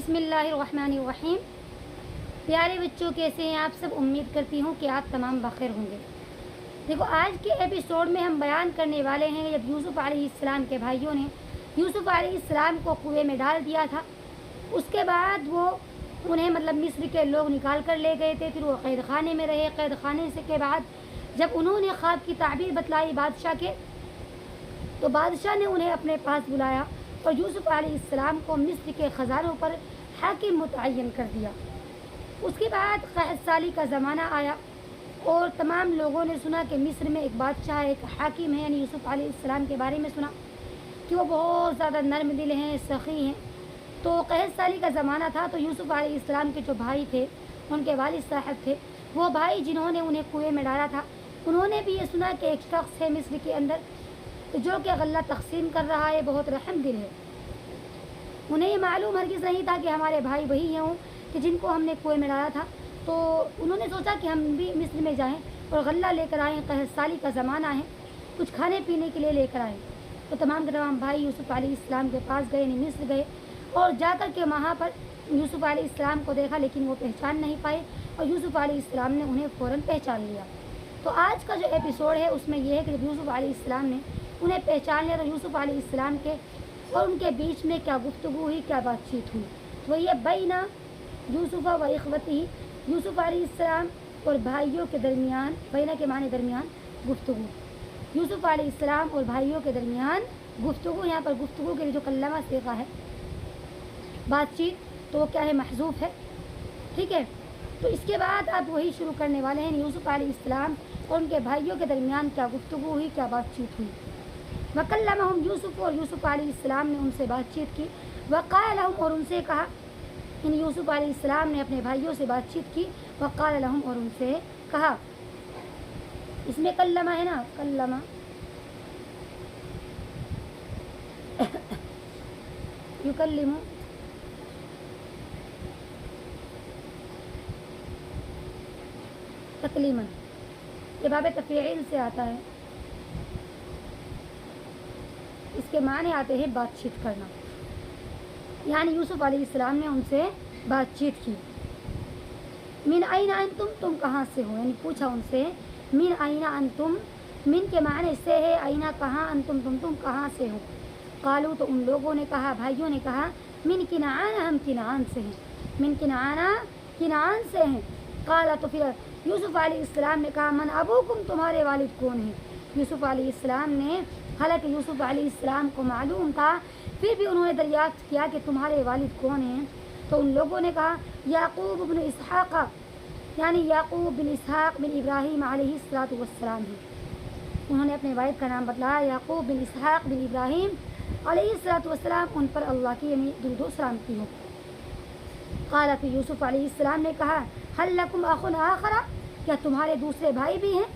بسم اللہ الرحمن الرحیم۔ پیارے بچوں، کیسے ہیں آپ سب؟ امید کرتی ہوں کہ آپ تمام بخیر ہوں گے۔ دیکھو، آج کے ایپیسوڈ میں ہم بیان کرنے والے ہیں جب یوسف علیہ السلام کے بھائیوں نے یوسف علیہ السلام کو کنویں میں ڈال دیا تھا، اس کے بعد وہ انہیں مصر کے لوگ نکال کر لے گئے تھے۔ پھر وہ قید خانے میں رہے۔ قید خانے سے کے بعد جب انہوں نے خواب کی تعبیر بتلائی بادشاہ کے، تو بادشاہ نے انہیں اپنے پاس بلایا اور یوسف علیہ السلام کو مصر کے خزانوں پر حاکم متعین کر دیا۔ اس کے بعد قحط سالی کا زمانہ آیا اور تمام لوگوں نے سنا کہ مصر میں ایک بادشاہ ایک حاکم ہے، یعنی یوسف علیہ السلام کے بارے میں سنا کہ وہ بہت زیادہ نرم دل ہیں، سخی ہیں۔ تو قحط سالی کا زمانہ تھا، تو یوسف علیہ السلام کے جو بھائی تھے، ان کے والد صاحب تھے، وہ بھائی جنہوں نے انہیں کنویں میں ڈالا تھا، انہوں نے بھی یہ سنا کہ ایک شخص ہے مصر کے اندر جو کہ غلہ تقسیم کر رہا ہے، بہت رحم دل ہے۔ انہیں یہ معلوم ہرگز نہیں تھا کہ ہمارے بھائی وہی ہیں کہ جن کو ہم نے کنویں میں ڈالا تھا۔ تو انہوں نے سوچا کہ ہم بھی مصر میں جائیں اور غلہ لے کر آئیں، قحط سالی کا زمانہ ہے، کچھ کھانے پینے کے لیے لے کر آئیں۔ تو تمام کے تمام بھائی یوسف علیہ السلام کے پاس گئے، یعنی مصر گئے، اور جا کر کے وہاں پر یوسف علیہ السلام کو دیکھا، لیکن وہ پہچان نہیں پائے، اور یوسف علیہ السلام نے انہیں فوراً پہچان لیا۔ تو آج کا جو ایپیسوڈ ہے اس میں یہ ہے کہ جب یوسف علیہ السلام نے انہیں پہچان لیا تو یوسف علیہ السلام کے اور ان کے بیچ میں کیا گفتگو ہوئی، کیا بات چیت ہوئی۔ تو یہ بینا یوسف و اخوتی، یوسف علیہ السلام اور بھائیوں کے درمیان، بینا کے معنی درمیان، گفتگو، یوسف علیہ السلام اور بھائیوں کے درمیان گفتگو۔ یہاں پر گفتگو کے لیے جو کلمہ صیغہ ہے بات چیت، تو وہ کیا ہے؟ محذوف ہے، ٹھیک ہے۔ تو اس کے بعد آپ وہی شروع کرنے والے ہیں، یوسف علیہ السلام اور ان کے بھائیوں کے درمیان کیا گفتگو ہوئی، کیا بات چیت ہوئی۔ وَكَلَّمَهُمْ یوسف، اور یوسف علیہ السلام نے ان سے بات چیت کی۔ وَقَالَ لَهُمْ، اور ان سے کہا، یعنی یوسف علیہ السلام نے اپنے بھائیوں سے بات چیت کی۔ وَقَالَ لَهُمْ، اور ان سے کہا۔ اس میں کلمہ ہے نا، کلمہ یکلم، تکلیما، یہ باب تفعیل سے آتا ہے، اس کے معنی آتے ہیں بات چیت کرنا۔ یعنی یوسف علیہ السلام نے ان سے بات چیت کی۔ من این انتم، تم کہاں سے ہو، یعنی پوچھا ان سے من این انتم، من کے معنی سے ہے اینا کہاں، انتم تم کہاں سے ہو۔ قالو، تو ان لوگوں نے کہا، بھائیوں نے کہا، من کنعان، ہم کنعان سے ہیں، من کنعان، کنعان سے ہیں۔ قال، تو پھر یوسف علیہ السلام نے کہا، من ابوکم، تمہارے والد کون ہیں۔ یوسف علیہ السلام نے، حالانکہ یوسف علیہ السلام کو معلوم تھا، پھر بھی انہوں نے دریافت کیا کہ تمہارے والد کون ہیں۔ تو ان لوگوں نے کہا، یعقوب بن اسحاق، یعنی یعقوب بن اسحاق بن ابراہیم علیہ السلام ہیں۔ انہوں نے اپنے والد کا نام بتلایا، یعقوب بن اسحاق بن ابراہیم علیہ السلام، ان پر اللہ کی یعنی درود و سلام کی ہو۔ قال، پھر یوسف علیہ السلام نے کہا، هل لکم اخ آخر، کیا تمہارے دوسرے بھائی بھی ہیں؟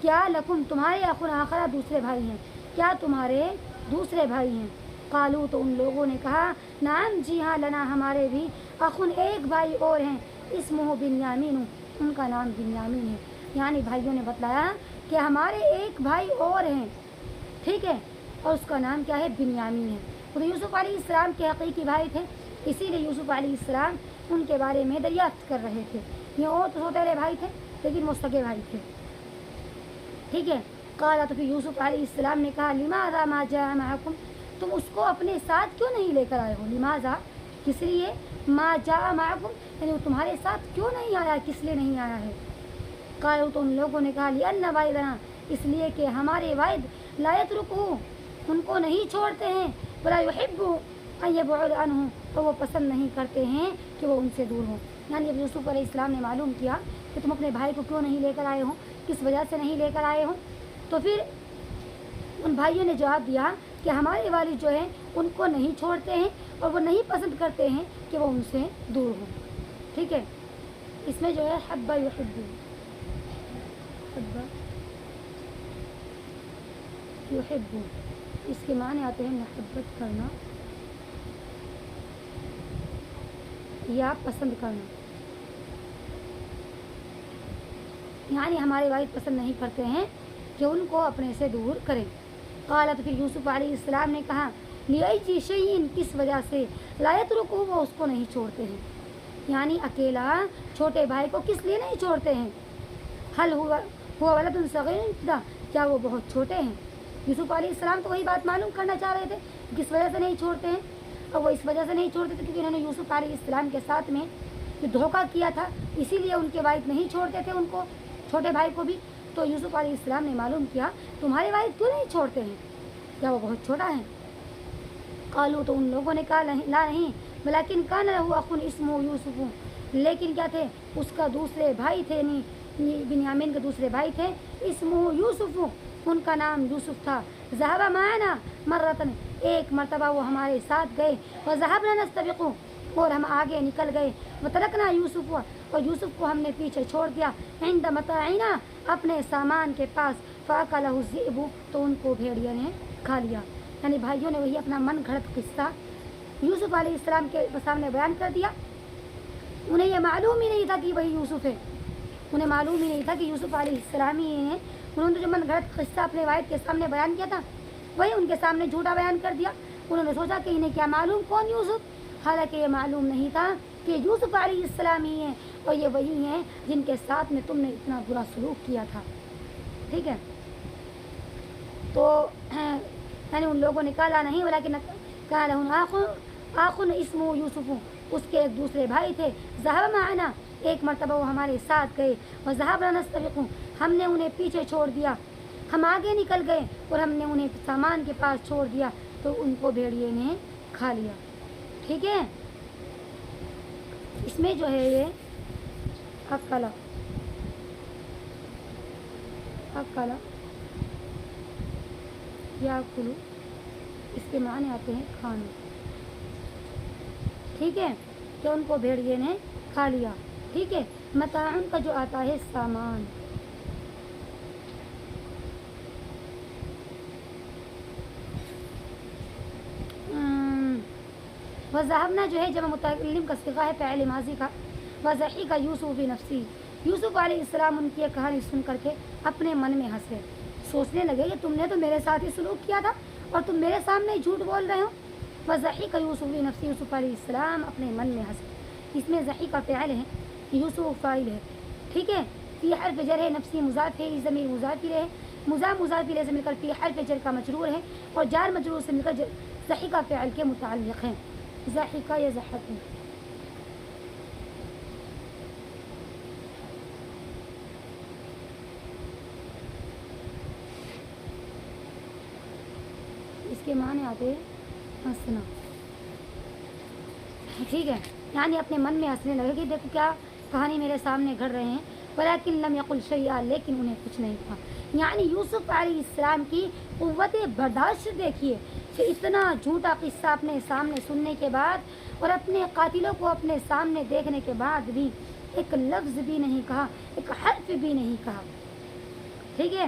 کیا لکم، تمہارے اخ آخر، دوسرے بھائی ہیں، کیا تمہارے دوسرے بھائی ہیں؟ قالو، تو ان لوگوں نے کہا، نعم، جی ہاں، لنا، ہمارے بھی، اخن، ایک بھائی اور ہیں، اسمہ بنیامین، ان کا نام بنیامین ہے۔ یعنی بھائیوں نے بتلایا کہ ہمارے ایک بھائی اور ہیں، ٹھیک ہے، اور اس کا نام کیا ہے؟ بنیامین ہے۔ تو یوسف علیہ السلام کے حقیقی بھائی تھے، اسی لیے یوسف علیہ السلام ان کے بارے میں دریافت کر رہے تھے۔ یہ اور تو سوتیلے بھائی تھے، لیکن وہ سگے بھائی تھے، ٹھیک ہے۔ قال، تو پھر یوسف علیہ السلام نے کہا، لماذا ما جاء معکم، تم اس کو اپنے ساتھ کیوں نہیں لے کر آئے ہو؟ لماذا، کس لیے، ما جاء معکم، یعنی وہ تمہارے ساتھ کیوں نہیں آیا، کس لیے نہیں آیا ہے؟ قالوا، تو ان لوگوں نے کہا، لأن والدنا، اس لیے کہ ہمارے والد، لا یترکہ، ان کو نہیں چھوڑتے ہیں، ولا یحب ان یبعد عنہ، تو وہ پسند نہیں کرتے ہیں کہ وہ ان سے دور ہوں۔ یعنی جب یوسف علیہ السلام نے معلوم کیا کہ تم اپنے بھائی کو کیوں نہیں لے کر آئے ہو، کس وجہ سے نہیں لے کر آئے ہو، تو پھر ان بھائیوں نے جواب دیا کہ ہمارے والد جو ہیں ان کو نہیں چھوڑتے ہیں اور وہ نہیں پسند کرتے ہیں کہ وہ ان سے دور ہوں، ٹھیک ہے۔ اس میں جو ہے حب یحب، حب یحب، اس کے معنی آتے ہیں محبت کرنا یا پسند کرنا۔ یعنی ہمارے والد پسند نہیں کرتے ہیں کہ ان کو اپنے سے دور کریں۔ قال، تو پھر یوسف علیہ السلام نے کہا، لأی شیء، کس وجہ سے، لا یترکہ، وہ اس کو نہیں چھوڑتے ہیں، یعنی اکیلا چھوٹے بھائی کو کس لیے نہیں چھوڑتے ہیں؟ حل ہوا ولد صغیر، کیا وہ بہت چھوٹے ہیں؟ یوسف علیہ السلام تو وہی بات معلوم کرنا چاہ رہے تھے کس وجہ سے نہیں چھوڑتے ہیں، اور وہ اس وجہ سے نہیں چھوڑتے تھے کیونکہ انہوں نے یوسف علیہ السلام کے ساتھ میں جو دھوکہ کیا تھا، اسی لیے ان کے والد نہیں چھوڑتے تھے ان کو، چھوٹے بھائی کو بھی۔ تو یوسف علیہ السلام نے معلوم کیا تمہارے والد کیوں نہیں چھوڑتے ہیں، کیا وہ بہت چھوٹا ہے؟ قالو، تو ان لوگوں نے کہا لا نہیں، بلکن کان لہ اخ اسمہ یوسف، لیکن کیا تھے، اس کا دوسرے بھائی تھے، بنیامین کے دوسرے بھائی تھے، اسمہ یوسف، ان کا نام یوسف تھا، ذهب معنا مرتن، ایک مرتبہ وہ ہمارے ساتھ گئے، وذهبنا نستبق، اور ہم آگے نکل گئے، وترکنا یوسف، اور یوسف کو ہم نے پیچھے چھوڑ دیا، عند متاعنا، اپنے سامان کے پاس، فاکلہ الذئب، تو ان کو بھیڑیا نے کھا لیا۔ یعنی بھائیوں نے وہی اپنا من گھڑت قصہ یوسف علیہ السلام کے سامنے بیان کر دیا، انہیں یہ معلوم ہی نہیں تھا کہ وہی یوسف ہے، انہیں معلوم ہی نہیں تھا کہ یوسف علیہ السلام ہی ہیں۔ انہوں نے جو من گھڑت قصہ اپنے والد کے سامنے بیان کیا تھا، وہی ان کے سامنے جھوٹا بیان کر دیا۔ انہوں نے سوچا کہ انہیں کیا معلوم کون یوسف، حالانکہ یہ معلوم نہیں تھا کہ یوسف علیہ السلام ہی ہیں، اور یہ وہی ہیں جن کے ساتھ میں تم نے اتنا برا سلوک کیا تھا۔ ٹھیک ہے، تو یعنی ان لوگوں نے کہا نہیں، ولیکن کہا لہم آخ اسمہ یوسف، اس کے ایک دوسرے بھائی تھے، ذهب معنا، ایک مرتبہ وہ ہمارے ساتھ گئے، وذهبنا نستبق، ہم نے انہیں پیچھے چھوڑ دیا، ہم آگے نکل گئے اور ہم نے انہیں سامان کے پاس چھوڑ دیا، تو ان کو بھیڑیے نے کھا لیا۔ ٹھیک ہے، اس میں جو ہے یہ اکلا یا کلو، اس کے معنی آتے ہیں کھانا۔ ٹھیک ہے، کہ ان کو بھیڑیے نے کھا لیا۔ ٹھیک ہے، متاعن کا جو آتا ہے سامان، وذهبنا جو ہے جب متکلم کا صیغہ ہے فعل ماضی کا، وضحک یوسف فی نفسی، یوسف علیہ السلام ان کی کہانی سن کر کے اپنے من میں ہنسے، سوچنے لگے کہ تم نے تو میرے ساتھ ہی سلوک کیا تھا اور تم میرے سامنے جھوٹ بول رہے ہو۔ وضحک یوسف فی نفسی، یوسف علیہ السلام اپنے من میں ہنسے، اس میں ضحک کا فعل ہے، یوسف فاعل ہے۔ ٹھیک ہے، فی حرف جر ہے، نفسی مضاف ہے، ضمیر مضاف الیہ ہے، مضاف الیہ سے مل کر فی حرف جر کا مجرور ہے، اور جار مجرور سے مل کر ضحک فعل کے متعلق ہیں، ضحک یا ضحک۔ اس کے معنی آتے ہیں ہنسنا۔ ٹھیک ہے، یعنی اپنے من میں ہنسنے لگے کہ دیکھو کیا کہانی میرے سامنے گھڑ رہے ہیں، ولیکن لم یقل شیئا، لیکن انہیں کچھ نہیں کہا۔ یعنی یوسف علیہ السلام کی قوت برداشت دیکھیے کہ اتنا جھوٹا قصہ اپنے سامنے سننے کے بعد اور اپنے قاتلوں کو اپنے سامنے دیکھنے کے بعد بھی ایک لفظ بھی نہیں کہا، ایک حرف بھی نہیں کہا۔ ٹھیک ہے،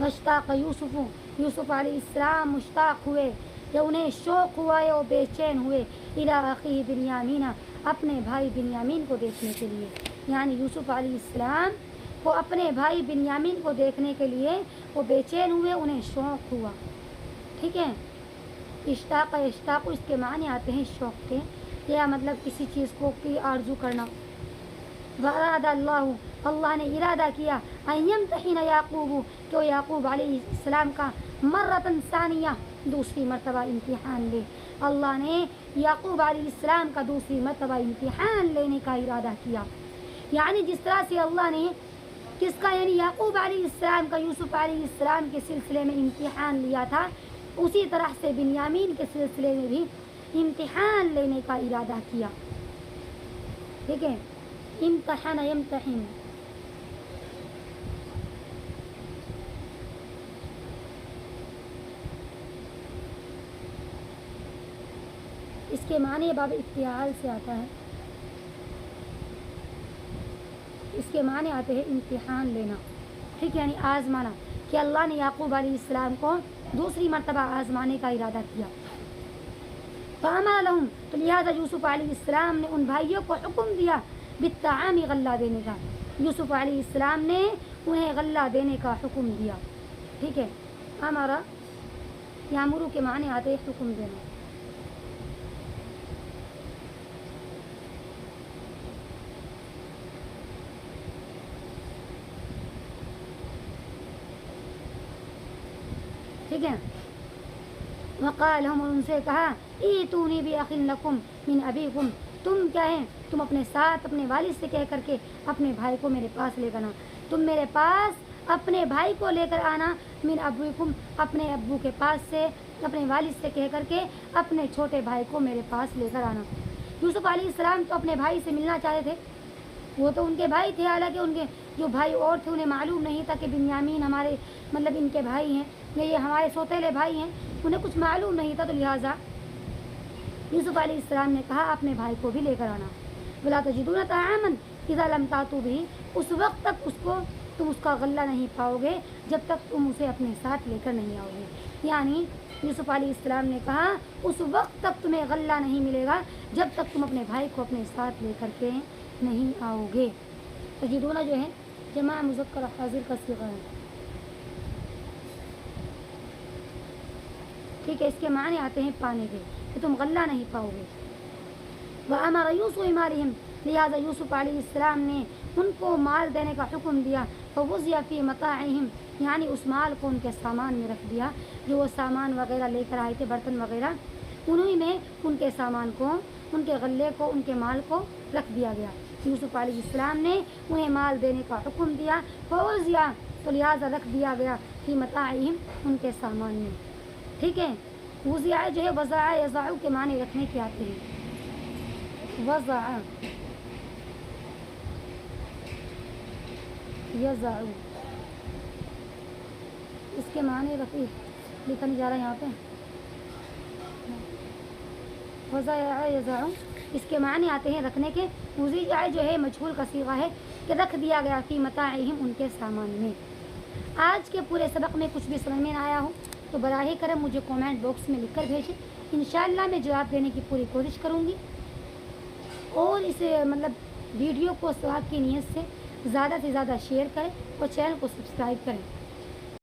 مشتاق یوسف، یوسف علیہ السلام مشتاق ہوئے یا انہیں شوق ہوا یا وہ بے چین ہوئے، الی اخیہ بنیامین، اپنے بھائی بنیامین کو دیکھنے کے لیے۔ یعنی یوسف علیہ السلام کو اپنے بھائی بنیامین کو دیکھنے کے لیے وہ بے چین ہوئے، انہیں شوق ہوا۔ ٹھیک ہے، اشتاق اس کے معنی آتے ہیں شوق کے، یا مطلب کسی چیز کو کی آرزو کرنا۔ واراد اللہ نے ارادہ کیا ان یمتحن یعقوب، کہ وہ یعقوب علیہ السلام کا مرتن ثانیہ، دوسری مرتبہ امتحان لے۔ اللہ نے یعقوب علیہ السلام کا دوسری مرتبہ امتحان لینے کا ارادہ کیا۔ یعنی جس طرح سے اللہ نے کس کا، یعنی یعقوب علیہ السلام کا یوسف علیہ السلام کے سلسلے میں امتحان لیا تھا، اسی طرح سے بنیامین کے سلسلے میں بھی امتحان لینے کا ارادہ کیا۔ ٹھیک ہے، امتحان یمتحن، اس کے معنی باب افتعال سے آتا ہے، اس کے معنی آتے ہیں امتحان لینا۔ ٹھیک ہے، یعنی آزمانا، کہ اللہ نے یعقوب علیہ السلام کو دوسری مرتبہ آزمانے کا ارادہ کیا۔ فامر لہم، تو لہٰذا یوسف علیہ السلام نے ان بھائیوں کو حکم دیا بالطعام، غلہ دینے کا۔ یوسف علیہ السلام نے انہیں غلہ دینے کا حکم دیا۔ ٹھیک ہے، ہمارا یامرو کے معنی آتے ہیں حکم دینا۔ ٹھیک ہے. وقال ہم، ان سے کہا ایتونی بأخ لکم من ابیکم، تم کیا ہے، تم اپنے ساتھ اپنے والد سے کہہ کر کے اپنے بھائی کو میرے پاس لے کر آنا. تم میرے پاس اپنے بھائی کو لے کر آنا. من ابیکم، اپنے ابو کے پاس سے، اپنے والد سے کہہ کر کے اپنے چھوٹے بھائی کو میرے پاس لے کر آنا. یوسف علیہ السلام تو اپنے بھائی سے ملنا چاہتے تھے، وہ تو ان کے بھائی تھے، حالانکہ ان کے جو بھائی اور تھے انہیں معلوم نہیں تھا کہ بنیامین ہمارے مطلب ان کے بھائی ہیں یا یہ ہمارے سوتیلے بھائی ہیں، انہیں کچھ معلوم نہیں تھا. تو لہٰذا یوسف علیہ السلام نے کہا اپنے بھائی کو بھی لے کر آنا. ولا تجدون طعاما اذا لم تاتوا به، اس وقت تک تم اس کا غلہ نہیں پاؤ گے جب تک تم اسے اپنے ساتھ لے کر نہیں آؤ گے. یعنی یوسف علیہ السلام نے کہا اس وقت تک تمہیں غلہ نہیں ملے گا جب تک تم اپنے بھائی کو اپنے ساتھ لے کر کے نہیں آؤ گے. تجدون جو ہے جمع مذکر حاضر کا صیغہ ہے. ٹھیک ہے، اس کے معنی آتے ہیں پانے کے، کہ تم غلہ نہیں پاؤ گے. وَأَمَرَ يُوسُفُ بِمَالِهِمْ، لہٰذا یوسف علیہ السلام نے ان کو مال دینے کا حکم دیا. فَوُضِعَ فِي مَتَاعِهِمْ، یعنی اس مال کو ان کے سامان میں رکھ دیا، جو وہ سامان وغیرہ لے کر آئے تھے، برتن وغیرہ، انہی میں ان کے سامان کو، ان کے غلے کو، ان کے مال کو رکھ دیا گیا. یوسف علیہ السلام نے انہیں مال دینے کا حکم دیا. فَوُضِعَ، تو لہٰذا رکھ دیا گیا، فی متاعہم، ان کے سامان میں. ٹھیک ہے، وضع جو ہے وضع یضع کے معنی رکھنے کے آتے ہیں. وضع یضع، اس کے معنی لکھا نہیں جا رہا یہاں پہ. وضع یضع اس کے معنی آتے ہیں رکھنے کے. وضع جو ہے مجہول کا صیغہ ہے کہ رکھ دیا گیا، فی متاعہم، ان کے سامان میں. آج کے پورے سبق میں کچھ بھی سمجھ میں نہ آیا ہو تو براہ کرم مجھے کومنٹ باکس میں لکھ کر بھیجیں. انشاءاللہ میں جواب دینے کی پوری کوشش کروں گی. اور اس ویڈیو کو ثواب کی نیت سے زیادہ شیئر کریں اور چینل کو سبسکرائب کریں.